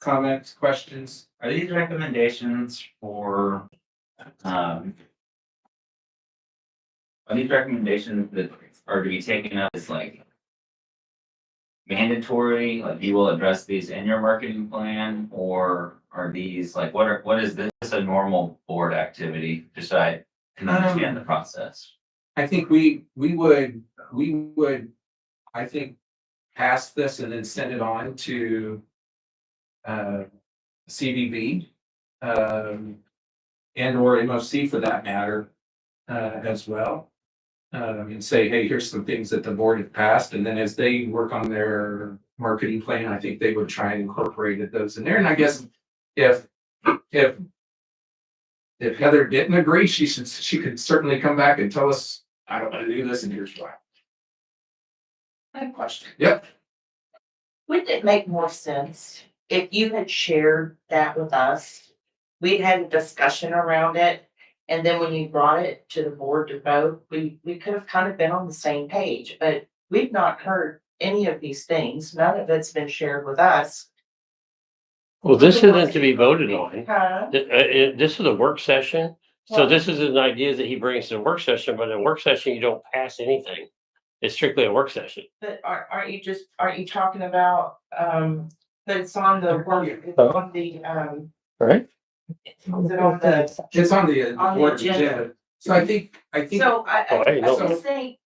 comments, questions? Are these recommendations for, are these recommendations that are to be taken up as like mandatory, like you will address these in your marketing plan, or are these like, what is this a normal board activity? Just so I can understand the process. I think we would, I think, pass this and then send it on to CVB, and or MOC for that matter, as well. And say, hey, here's some things that the board had passed, and then as they work on their marketing plan, I think they would try and incorporate those in there. And I guess if Heather didn't agree, she could certainly come back and tell us, I don't want to do this, and here's why. I have a question. Yep. Wouldn't it make more sense if you had shared that with us? We had a discussion around it, and then when you brought it to the board to vote, we could have kind of been on the same page, but we've not heard any of these things. None of it's been shared with us. Well, this isn't to be voted on. Huh? This is a work session. So Well- this is an idea that he brings to the work session, but in a work session, you don't pass anything. It's strictly a work session. But aren't you talking about, that it's on the, it's on the, Right? is it on the, It's on the On the board agenda. agenda. So I think. so Oh, I know. I just say,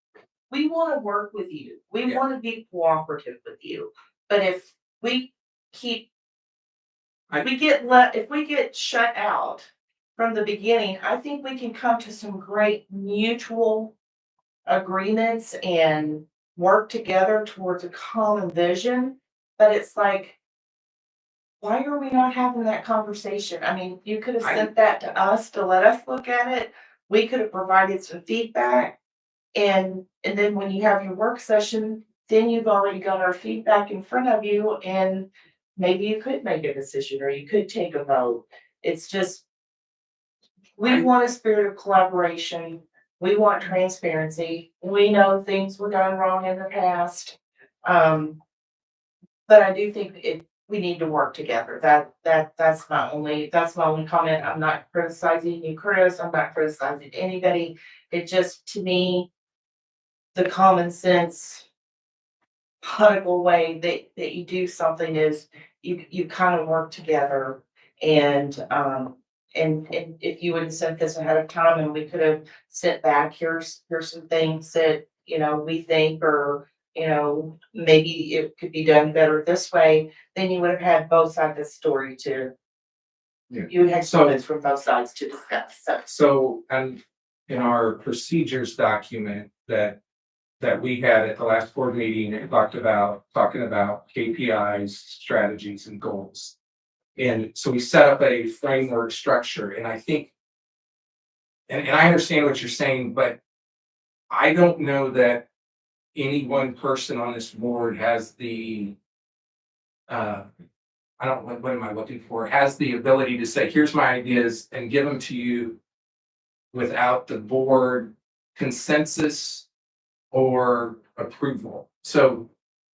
we wanna work with you. We Yeah. wanna be cooperative with you. But if we keep, if we get shut out from the beginning, I think we can come to some great mutual agreements and work together towards a common vision. But it's like, why are we not having that conversation? I mean, you could have sent that to us to let us look at it. We could have provided some feedback. And then when you have your work session, then you've already got our feedback in front of you, and maybe you could make a decision or you could take a vote. It's just, we want a spirit of collaboration. We want transparency. We know things were done wrong in the past. But I do think we need to work together. That's my only comment. I'm not criticizing you, Chris. I'm not criticizing anybody. It just, to me, the common sense, political way that you do something is you kind of work together. And if you would have sent this ahead of time and we could have sent back, here's some things that, we think, or, maybe it could be done better this way, then you would have had both sides of the story to, Yeah. you would have So- comments from both sides to discuss. So, and in our procedures document that we had at the last board meeting, it talking about KPIs, strategies, and goals. And so we set up a framework structure, and I think, and I understand what you're saying, but I don't know that any one person on this board has the, what am I looking for? Has the ability to say, here's my ideas and give them to you without the board consensus or approval. So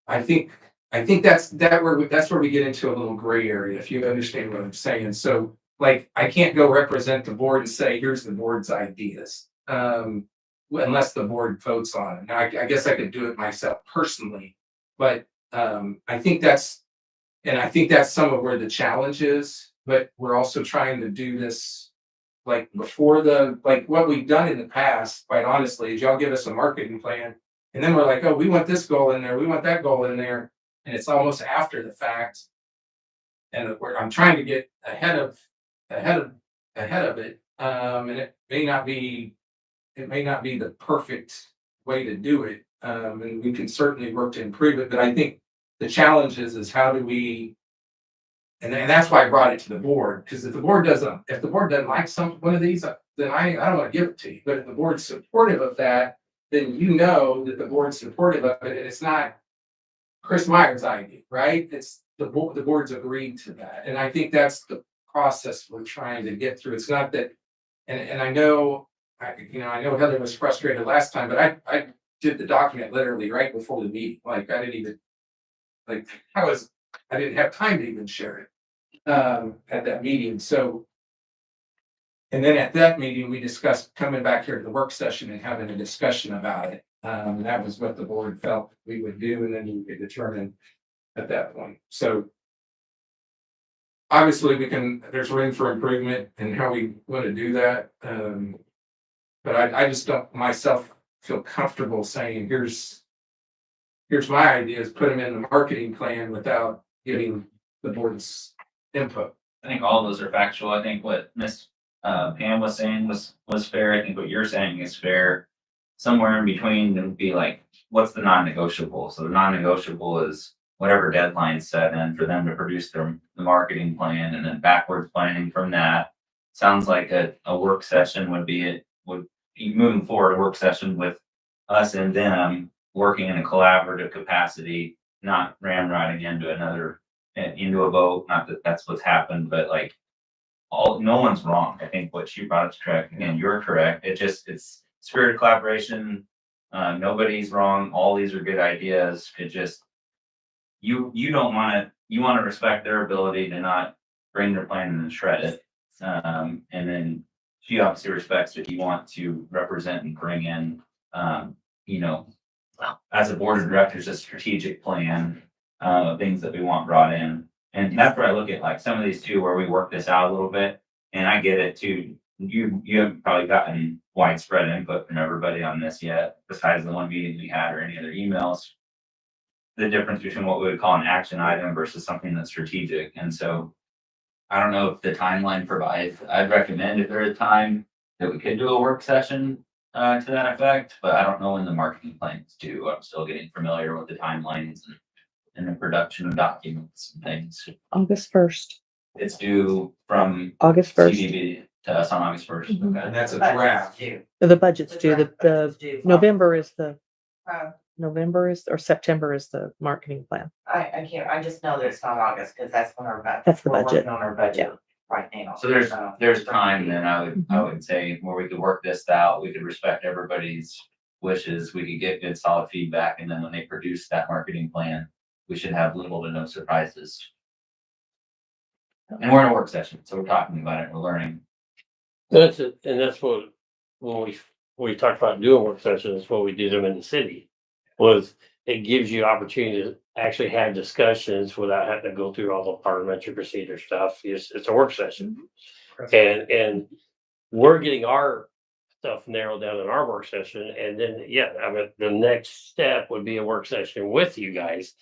I think that's where we get into a little gray area, if you understand what I'm saying. So like, I can't go represent the board and say, here's the board's ideas, unless the board votes on it. Now, I guess I could do it myself personally, but I think that's some of where the challenge is. But we're also trying to do this like before what we've done in the past, quite honestly, is y'all give us a marketing plan. And then we're like, oh, we want this goal in there. We want that goal in there. And it's almost after the fact. And I'm trying to get ahead of it. And it may not be the perfect way to do it. And we can certainly work to improve it. But I think the challenge is how do we, and that's why I brought it to the board, because if the board doesn't like one of these, then I don't want to give it to you. But if the board's supportive of that, then you know that the board's supportive of it, and it's not Chris Meyer's idea, right? It's the board's agreed to that. And I think that's the process we're trying to get through. It's not that, and I know Heather was frustrated last time, but I did the document literally right before the meeting. Like I didn't have time to even share it. at that meeting, so. And then at that meeting, we discussed coming back here to the work session and having a discussion about it. That was what the board felt we would do, and then you could determine at that point, so. Obviously, there's room for improvement in how we want to do that. But I just don't myself feel comfortable saying, here's my ideas, put them in the marketing plan without getting the board's input. I think all those are factual. I think what Miss Pam was saying was fair. I think what you're saying is fair. Somewhere in between would be like, what's the non-negotiable? So the non-negotiable is whatever deadline set in for them to produce the marketing plan, and then backwards planning from that. Sounds like a work session would be moving forward, a work session with us and them working in a collaborative capacity, not ramrodding into a vote. Not that that's what's happened, but like no one's wrong. I think what she brought up is correct. Again, you're correct. It's spirit of collaboration. Nobody's wrong. All these are good ideas. It just, you want to respect their ability to not bring their plan and then shred it. And then she obviously respects that you want to represent and bring in, as a board of directors, a strategic plan of things that we want brought in. And that's where I look at like some of these too, where we work this out a little bit. And I get it too. You haven't probably gotten widespread input from everybody on this yet, besides the one meeting we had or any other emails. The difference between what we would call an action item versus something that's strategic. And so I don't know if the timeline provides, I'd recommend if there is time that we could do a work session to that effect, but I don't know when the marketing plans do. I'm still getting familiar with the timelines and the production of documents and things. August 1st. It's due from August 1st. CDB to us on August 1st. Mhm. Okay. And that's a draft. The budget's due. The November is or September is the marketing plan. I can't, I just know that it's not August, because that's when our budget. That's the we're budget. working on our budget right now. So there's time then I would say where we could work this out. We could respect everybody's wishes. We could get good solid feedback. And then when they produce that marketing plan, we should have little to no surprises. And we're in a work session, so we're talking about it, we're learning. That's it, and that's what, when we talked about doing work sessions, what we did them in the city, was it gives you opportunity to actually have discussions without having to go through all the parliamentary procedure stuff. It's a work session. And we're getting our stuff narrowed down in our work session, and then, the next step would be a work session with you guys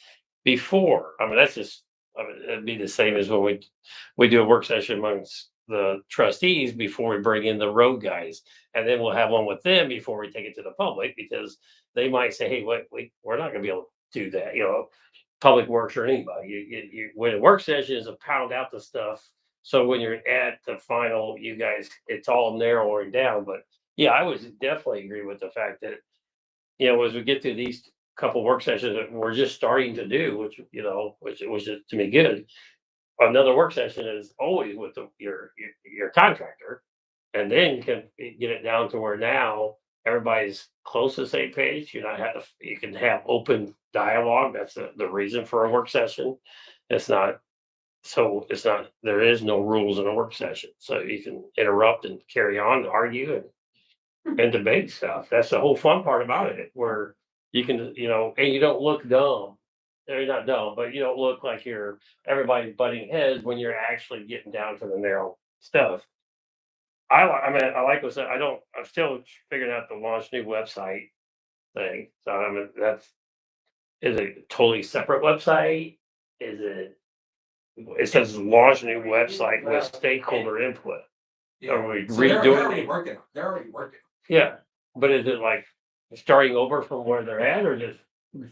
before. It'd be the same as when we do a work session amongst the trustees before we bring in the road guys, and then we'll have one with them before we take it to the public, because they might say, hey, we're not gonna be able to do that, public works or anybody. You when a work session is a pound out the stuff, so when you're at the final, you guys, it's all narrowing down. But yeah, I would definitely agree with the fact that, as we get through these couple work sessions that we're just starting to do, which is to me good. Another work session is always with your contractor, and then you can get it down to where now everybody's close to the same page. You can have open dialogue. That's the reason for a work session. There is no rules in a work session, so you can interrupt and carry on and argue and debate stuff. That's the whole fun part about it, where you can, and you don't look dumb. You're not dumb, but you don't look like everybody's butting heads when you're actually getting down to the narrow stuff. I like what I said. I'm still figuring out the launch new website thing. So is it a totally separate website? It says launch new website with stakeholder input. Are we So they're redoing? already working. They're already working. Yeah, but is it like starting over from where they're at, or just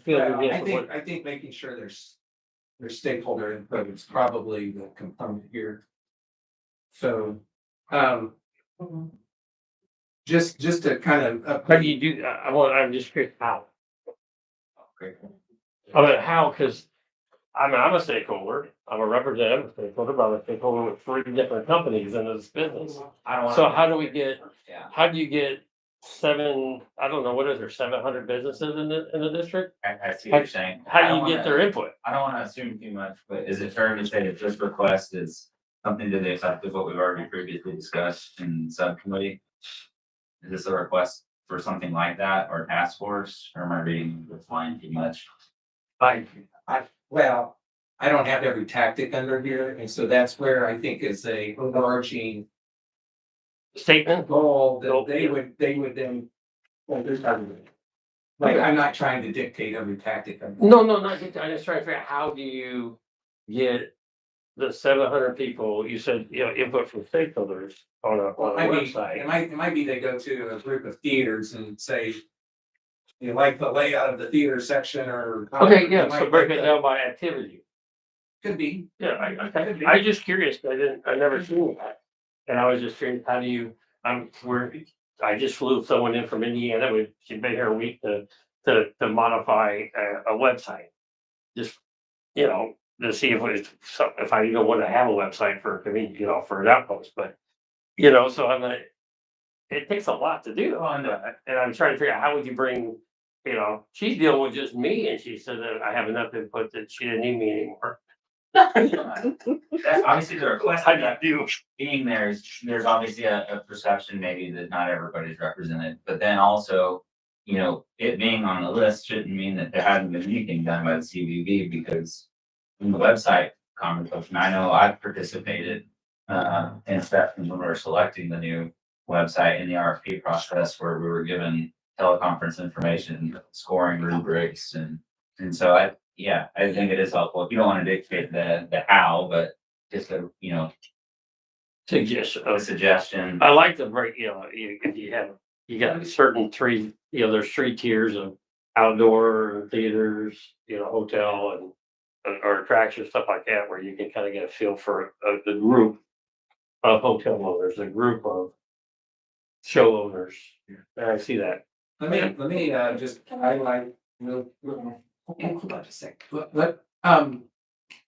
feeling I think making sure there's stakeholder input is probably the component here. So, just to kind of. how do you do that? I'm just curious how. How, because I'm a stakeholder, I'm a representative stakeholder, but I'm a stakeholder with 3 different companies in this business. So how do you get 700 businesses in the district? I see what you're saying. How do you get their input? I don't want to assume too much, but is it fair to say that this request is something to the effect of what we've already previously discussed in subcommittee? Is this a request for something like that or task force, or am I reading this line too much? Well, I don't have every tactic under here, and so that's where I think is a overarching Statement? goal that they would then. Well, there's nothing. Like, I'm not trying to dictate every tactic. No, not just, I'm just trying to figure out how do you get the 700 people, you said, input from stakeholders on a website. It might be they go to a group of theaters and say, you like the layout of the theater section or. Okay, you yeah, might so break like it the- down by activity. Could be. Yeah, I just curious, I never seen that. And I was just curious, how do you, I just flew someone in from Indiana, she'd been here a week to modify a website. Just, to see if I want to have a website for a convenience, for an outpost, but, so I'm like, it takes a lot to do on that. And I'm trying to figure out how would you bring, she's dealing with just me and she said that I have enough input that she didn't need me anymore. That's obviously the request. How do you do? Being there's obviously a perception maybe that not everybody's represented, but then also, it being on the list shouldn't mean that there hasn't been anything done by the CVB, because in the website conversation, I know I've participated in steps when we were selecting the new website in the RFP process, where we were given teleconference information, scoring rubrics, and so I think it is helpful. If you don't want to dictate the how, but just a Suggestion. a suggestion. I like to break, if you got a certain three, there's 3 tiers of outdoor theaters, hotel or attraction, stuff like that, where you can kind of get a feel for the group of hotel owners, a group of show owners. And I see that. Let me just highlight hold on just a sec. Let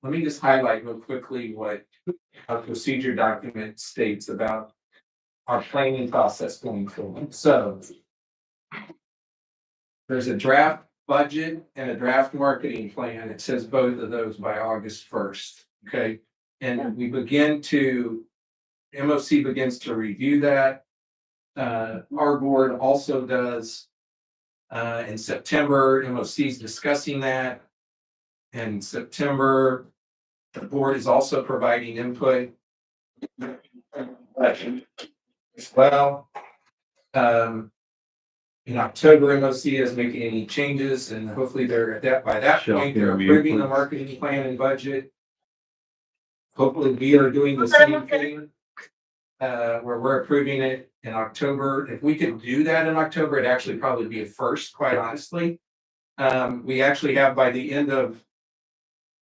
me just highlight real quickly what our procedure document states about our planning process going forward. So there's a draft budget and a draft marketing plan. It says both of those by August 1st. Okay. And we MOC begins to review that. Our board also does. In September, MOC is discussing that. In September, the board is also providing input as well. In October, MOC is making any changes, and hopefully by that point, they're approving the marketing plan and budget. Hopefully, we are doing the same thing, where we're approving it in October. If we could do that in October, it'd actually probably be a first, quite honestly. We actually have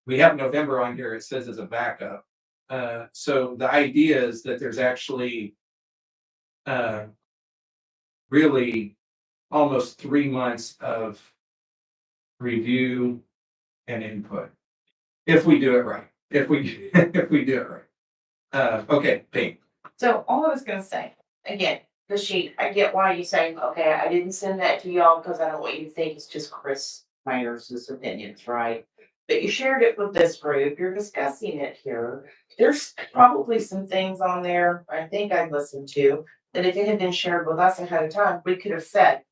we have November on here, it says as a backup. So the idea is that there's actually really almost 3 months of review and input. If we do it right. If we do it right. Okay, Pete. So all I was gonna say, again, the sheet, I get why you say, okay, I didn't send that to y'all because I don't want you to think it's just Chris Myers' opinions, right? But you shared it with this group, you're discussing it here. There's probably some things on there, I think I listened to, that if it had been shared with us ahead of time, we could have said,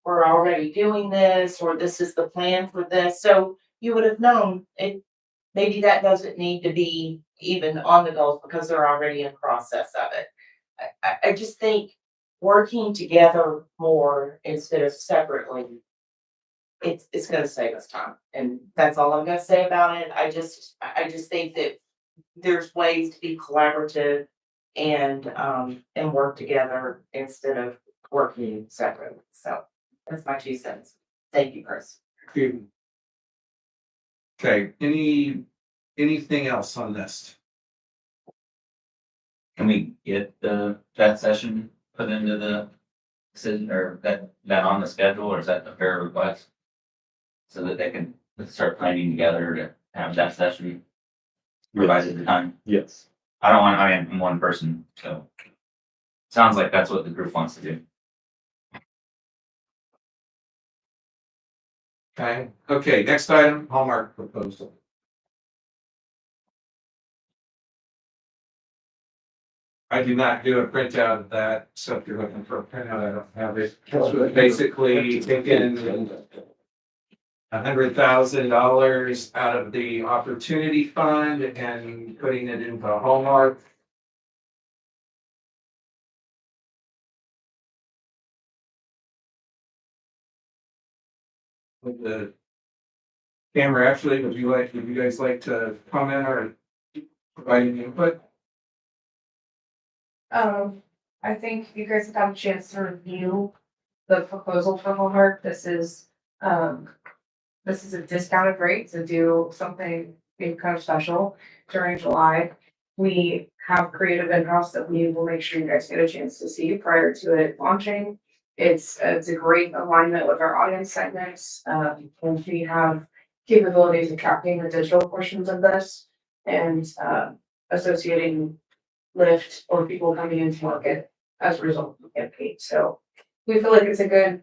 we're already doing this, or this is the plan for this. So you would have known it. Maybe that doesn't need to be even on the goals because they're already in process of it. I just think working together more instead of separately, it's gonna save us time. And that's all I'm gonna say about it. I just think that there's ways to be collaborative and work together instead of working separately. So that's my 2 cents. Thank you, Chris. Okay, anything else on this? Can we get that session put into the decision, or that on the schedule, or is that a fair request? So that they can start planning together to have that session provided the time. Yes. I'm one person, so sounds like that's what the group wants to do. Okay, next item, Hallmark proposal. I do not do a printout of that, so if you're looking for a printout, I don't have it. This was basically taking $100,000 out of the opportunity fund and putting it into Hallmark. With the camera, actually, would you guys like to comment or provide any input? I think you guys have had a chance to review the proposal for Hallmark. This is a discounted rate to do something kind of special during July. We have creative in-house that we will make sure you guys get a chance to see prior to it launching. It's a great alignment with our audience segments. And we have capabilities of tracking the digital portions of this and associating lift or people coming into market as a result of the campaign. So we feel like it's a good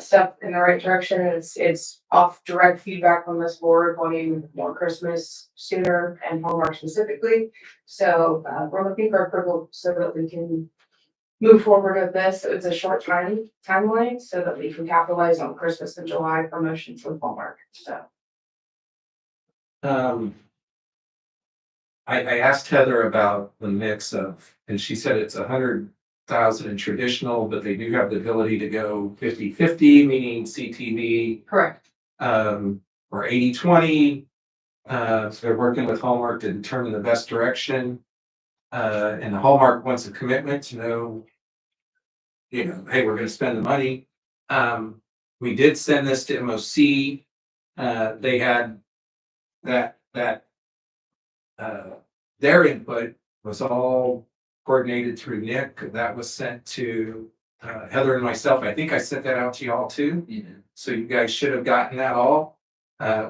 step in the right direction. It's off direct feedback from this board wanting more Christmas sooner and Hallmark specifically. So we're looking for approval so that we can move forward with this. It's a short timeline so that we can capitalize on Christmas and July promotions with Hallmark. So I asked Heather about the mix of, and she said it's 100,000 in traditional, but they do have the ability to go 50-50, meaning CTV, correct. or 80-20. So they're working with Hallmark to determine the best direction. And the Hallmark wants a commitment to know, hey, we're gonna spend the money. We did send this to MOC. They had their input was all coordinated through Nick. That was sent to Heather and myself. I think I sent that out to y'all too. So you guys should have gotten that all.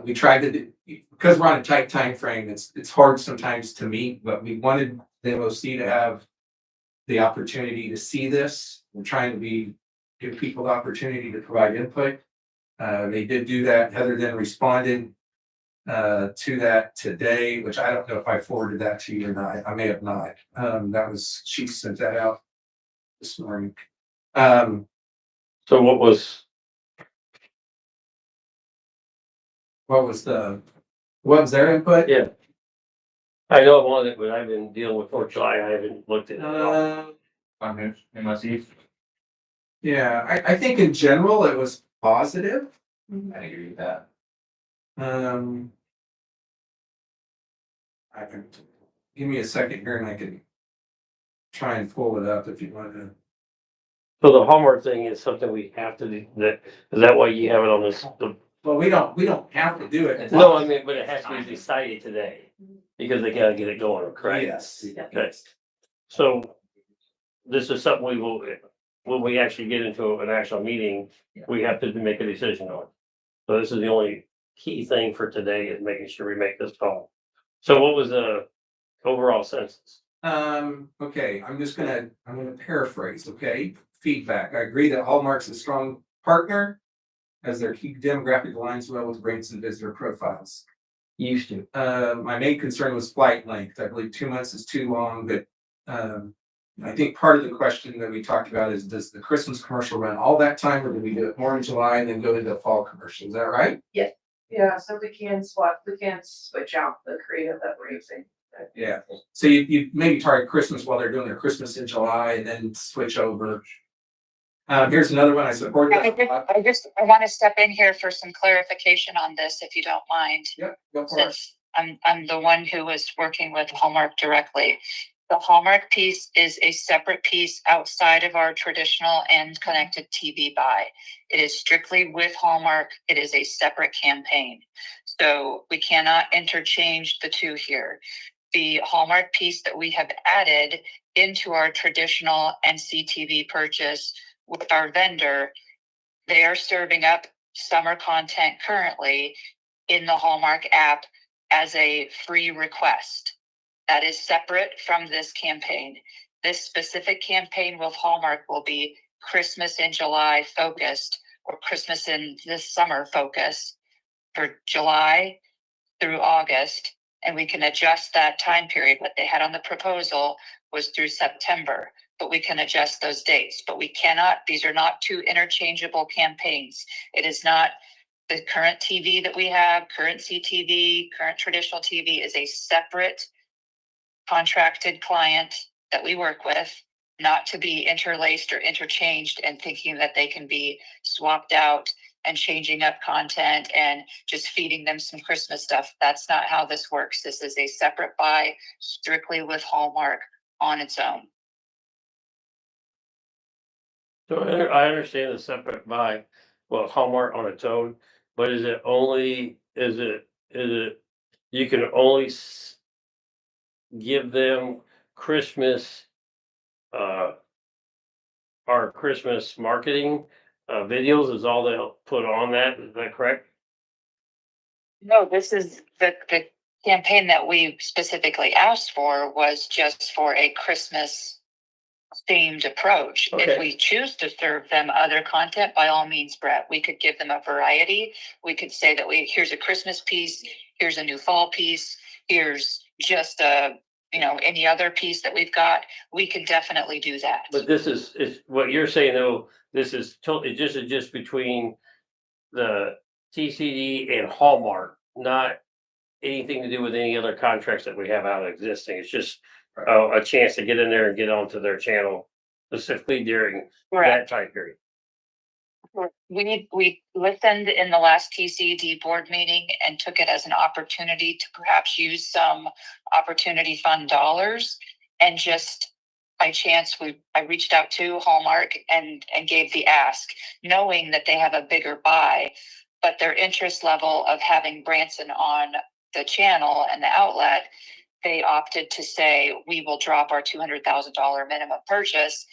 We tried to, because we're on a tight time frame, it's hard sometimes to meet, but we wanted the MOC to have the opportunity to see this. We're trying to give people the opportunity to provide input. They did do that. Heather then responded to that today, which I don't know if I forwarded that to you or not. I may have not. She sent that out this morning. So what was their input? Yeah. I know one of it, but I've been dealing with 4th of July. I haven't looked at it. MSC. Yeah, I think in general it was positive. I agree with that. I can give me a second here and I can try and pull it up if you want to. So the Hallmark thing is something we have to do. Is that why you have it on this? Well, we don't have to do it. No, I mean, but it has to be decided today because they gotta get it going, correct? Yes. Okay. So this is something when we actually get into an actual meeting, we have to make a decision on. So this is the only key thing for today is making sure we make this call. So what was the overall census? Okay, I'm gonna paraphrase, okay? Feedback. I agree that Hallmark's a strong partner as their key demographic aligns well with rates and visitor profiles. Used to. My main concern was flight length. I believe 2 months is too long, but I think part of the question that we talked about is, does the Christmas commercial run all that time, or do we do it more in July and then go into the fall commercial? Is that right? Yeah, so we can switch out the creative that we're using. Yeah. So you maybe target Christmas while they're doing their Christmas in July and then switch over. Here's another one. I support that. I want to step in here for some clarification on this, if you don't mind. Yep, go for it. Since I'm the one who was working with Hallmark directly. The Hallmark piece is a separate piece outside of our traditional and connected TV buy. It is strictly with Hallmark. It is a separate campaign. So we cannot interchange the two here. The Hallmark piece that we have added into our traditional and CTV purchase with our vendor, they are serving up summer content currently in the Hallmark app as a free request. That is separate from this campaign. This specific campaign with Hallmark will be Christmas in July focused, or Christmas in this summer focused for July through August. and we can adjust that time period. What they had on the proposal was through September, but we can adjust those dates. But we cannot, these are not two interchangeable campaigns. It is not the current TV that we have, current CTV, current traditional TV is a separate contracted client that we work with, not to be interlaced or interchanged and thinking that they can be swapped out and changing up content and just feeding them some Christmas stuff. That's not how this works. This is a separate buy strictly with Hallmark on its own. So I understand the separate buy, well, Hallmark on its own, but is it only, is it, you can only give them Christmas, our Christmas marketing, videos is all they'll put on that, is that correct? No, this is the campaign that we specifically asked for was just for a Christmas themed approach. Okay. If we choose to serve them other content, by all means, Brett, we could give them a variety. We could say that here's a Christmas piece, here's a new fall piece, here's just any other piece that we've got. We could definitely do that. But this is what you're saying though, this is totally just between the TCD and Hallmark, not anything to do with any other contracts that we have out existing. It's just a chance to get in there and get onto their channel specifically during that time period. We listened in the last TCED board meeting and took it as an opportunity to perhaps use some opportunity fund dollars, and just by chance I reached out to Hallmark and gave the ask, knowing that they have a bigger buy, but their interest level of having Branson on the channel and the outlet, they opted to say, we will drop our $200,000 minimum purchase.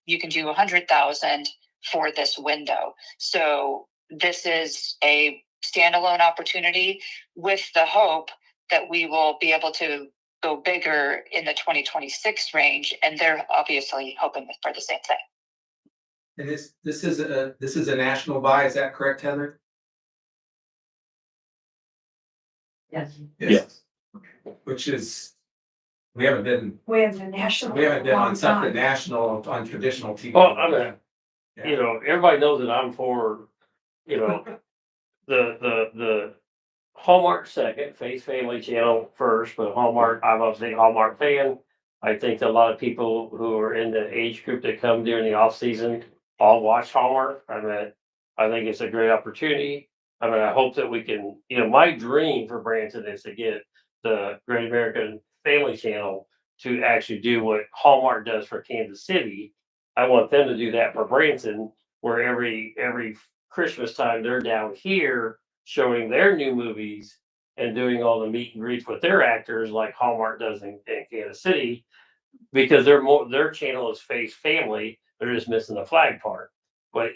You can do $100,000 for this window. So this is a standalone opportunity with the hope that we will be able to go bigger in the 2026 range. And they're obviously hoping for the same thing. And this is a national buy, is that correct, Heather? Yes. Yes. Which is, we haven't been national. on something national on traditional TV. Well, I mean, Yeah. everybody knows that I'm for, the Hallmark second, Faith Family Channel first, but Hallmark, I'm a big Hallmark fan. I think that a lot of people who are in the age group that come during the off season all watch Hallmark. I mean, I think it's a great opportunity. I mean, I hope that we can, my dream for Branson is to get the Great American Family Channel to actually do what Hallmark does for Kansas City. I want them to do that for Branson, where every Christmas time they're down here showing their new movies and doing all the meet and greets with their actors like Hallmark does in Kansas City, because their channel is Faith Family. They're just missing the flag part. But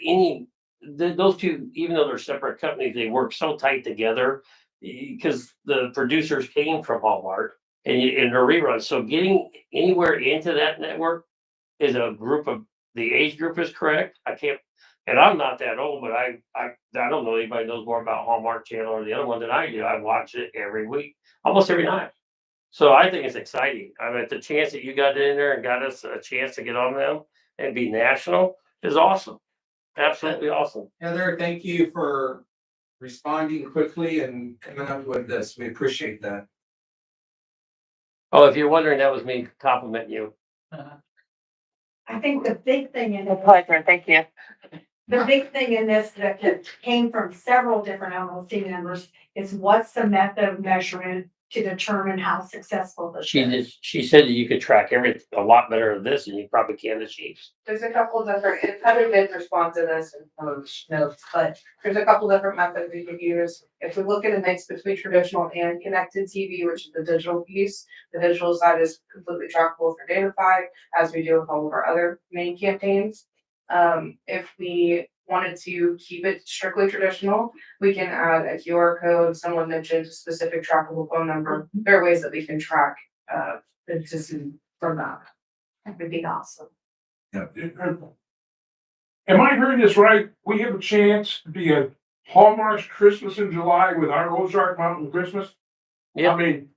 those two, even though they're separate companies, they work so tight together because the producers came from Hallmark and they're reruns. So getting anywhere into that network is a group of, the age group is correct. I can't, and I'm not that old, but I don't know anybody knows more about Hallmark Channel or the other one than I do. I watch it every week, almost every night. So I think it's exciting. I mean, the chance that you got in there and got us a chance to get on them and be national is awesome. Absolutely awesome. Heather, thank you for responding quickly and coming up with this. We appreciate that. Oh, if you're wondering, that was me complimenting you. I think the big thing in A it, pleasure. Thank you. the big thing in this that came from several different LLC members is what's the method of measurement to determine how successful this is. She said that you could track a lot better of this than you probably can the Chiefs. There's a couple different, Heather did respond to this in those notes, but there's a couple different methods we could use. If we look at a mix between traditional and connected TV, which is the digital piece, the digital side is completely trackable for Datafy, as we do with all of our other main campaigns. If we wanted to keep it strictly traditional, we can add a QR code. Someone mentioned a specific trackable phone number. There are ways that we can track the system from that. That would be awesome. Yeah. Am I hearing this right? We have a chance to be a Hallmark's Christmas in July with our Ozark Mountain Christmas? Yeah. I mean,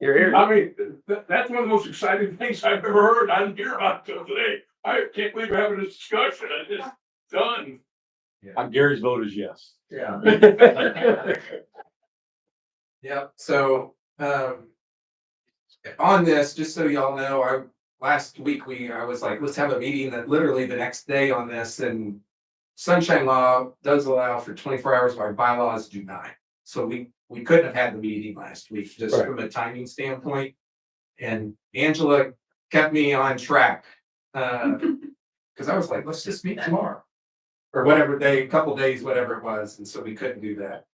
You're here. I mean, that's one of the most exciting things I've ever heard. I didn't hear about it till today. I can't believe we're having this discussion. I just done. Gary's vote is yes. Yeah. Yep, so, on this, just so y'all know, last week I was like, let's have a meeting that literally the next day on this, and sunshine law does allow for 24 hours, but our bylaws do not. So we couldn't have had the meeting last week, just Right. from a timing standpoint. And Angela kept me on track, cause I was like, let's just meet tomorrow. Or whatever day, couple days, whatever it was, and so we couldn't do that.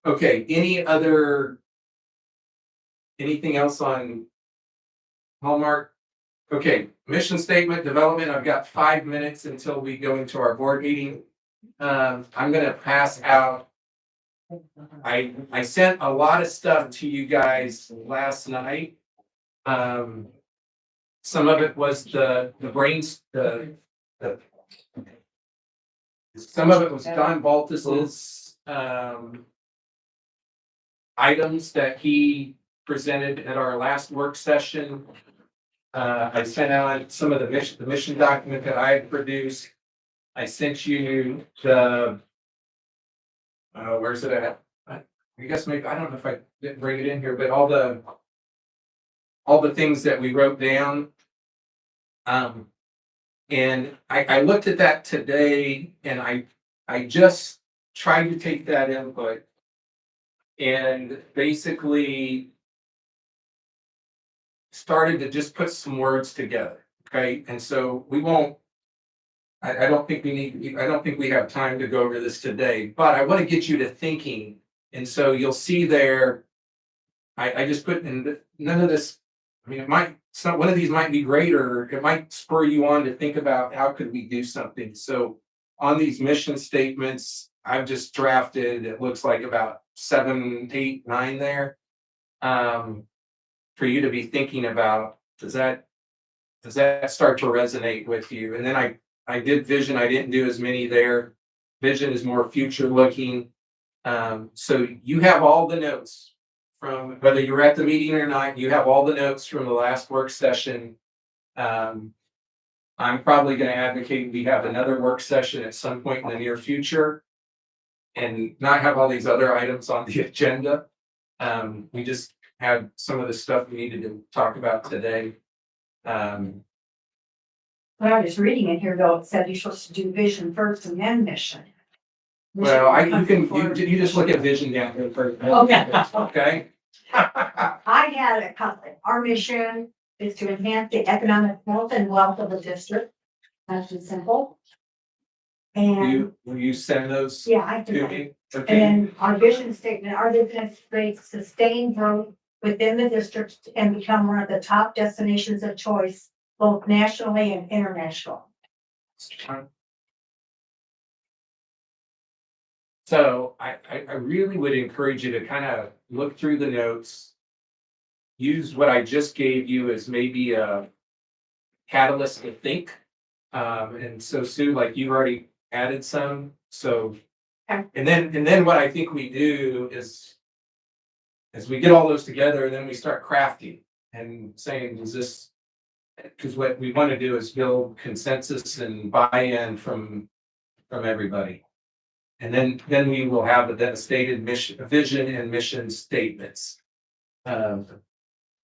Okay, anything else on Hallmark? Okay, mission statement development, I've got 5 minutes until we go into our board meeting. I'm gonna pass out. I sent a lot of stuff to you guys last night. Some of it was the some of it was Don Baltus's, items that he presented at our last work session. I sent out some of the mission document that I had produced. I sent you the, where's it at? I guess maybe, I don't know if I didn't bring it in here, but all the things that we wrote down. And I looked at that today and I just tried to take that input and basically started to just put some words together, okay? And so we won't, I don't think we have time to go over this today, but I want to get you to thinking. And so you'll see there, I just put in none of this, I mean, one of these might be great, or it might spur you on to think about how could we do something. So on these mission statements, I've just drafted, it looks like about 7, 8, 9 there. For you to be thinking about, does that start to resonate with you? And then I did vision, I didn't do as many there. Vision is more future looking. So you have all the notes from, whether you were at the meeting or not, you have all the notes from the last work session. I'm probably gonna advocate we have another work session at some point in the near future and not have all these other items on the agenda. We just had some of the stuff we needed to talk about today. When I was reading it here, though, it said you're supposed to do vision first and then mission. Well, you just look at vision down here first. Okay. Okay. I had a couple. Our mission is to enhance the economic health and wealth of the district. That's just simple. And Will you send those yeah, I to can. me? And Okay. then our vision statement, our vision is sustained growth within the district and become one of the top destinations of choice, both nationally and international. So I really would encourage you to kind of look through the notes. Use what I just gave you as maybe a catalyst to think. And so Sue, like you've already added some, so. Okay. And then what I think we do is we get all those together and then we start crafting and saying, is this, because what we want to do is build consensus and buy-in from everybody. And then we will have a stated mission, vision and mission statements. Does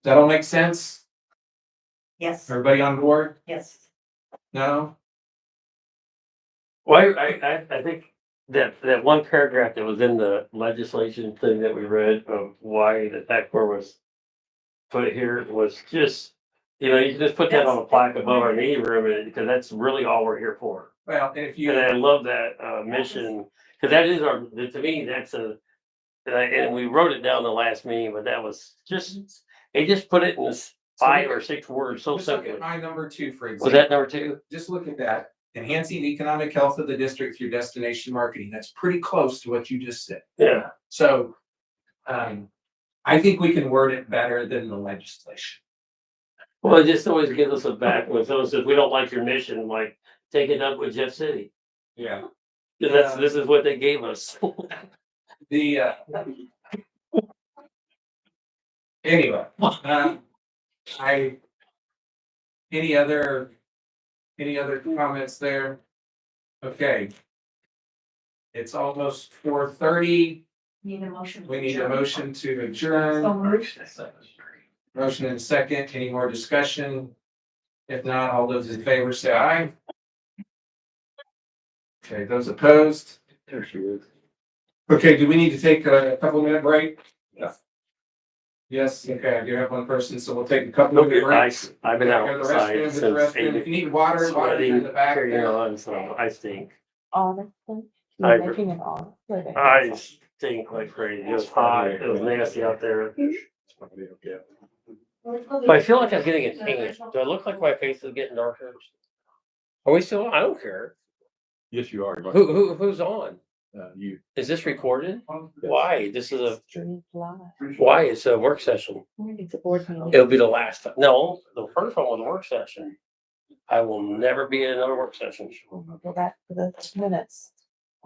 that all make sense? Yes, Everybody on board? yes. No? Well, I think that one paragraph that was in the legislation thing that we read of why the tax board was put here was just, you can just put that on a plaque above our meeting room, and because that's really all we're here for. Well, and if And you, I love that mission, because that is to me, that's and we wrote it down the last meeting, but that was they just put it in 5 or 6 words so just look simply. at my number 2, for example. Was that number 2? Just look at that. Enhancing the economic health of the district through destination marketing. That's pretty close to what you just said. Yeah. So, I think we can word it better than the legislation. Well, it just always gives us a back when someone says, we don't like your mission, like, take it up with Jeff City. Yeah. This is what they gave us. The Anyway, I, any other comments there? Okay. It's almost 4:30. Need a motion. We need a motion to adjourn. So moved. Motion and second. Any more discussion? If not, all those in favor say aye. Okay, those opposed? There she is. Okay, do we need to take a couple minute break? Yeah. Yes, okay, I do have one person, so we'll take a couple minute break. I've been Go to the outside restroom, hit the since restroom. If you need water in sweating, the back carrying there. on, so I stink. Honestly, I- you're making it all. I stink like crazy. It was hot, it was nasty out there. But I feel like I'm getting a tan. Do I look like my face is getting darker? Are we still, I don't care. Yes, you are. Who's on? You. Is this recorded? Why? This is Stream live. why? It's a work session. It's a board meeting. It'll be the last time. No, the first one was a work session. I will never be in another work session. We'll go back to the minutes.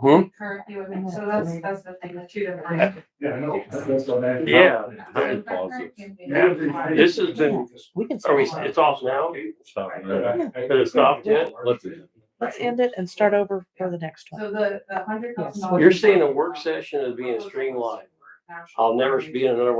So that's the thing, the two different. Yeah, I know. Yeah. Yeah. This has been, We can. are we, start. it's off now? Has it stopped yet? Let's end it and start over for the next one. So the $100,000. You're saying a work session is being streamed live. I'll never be in another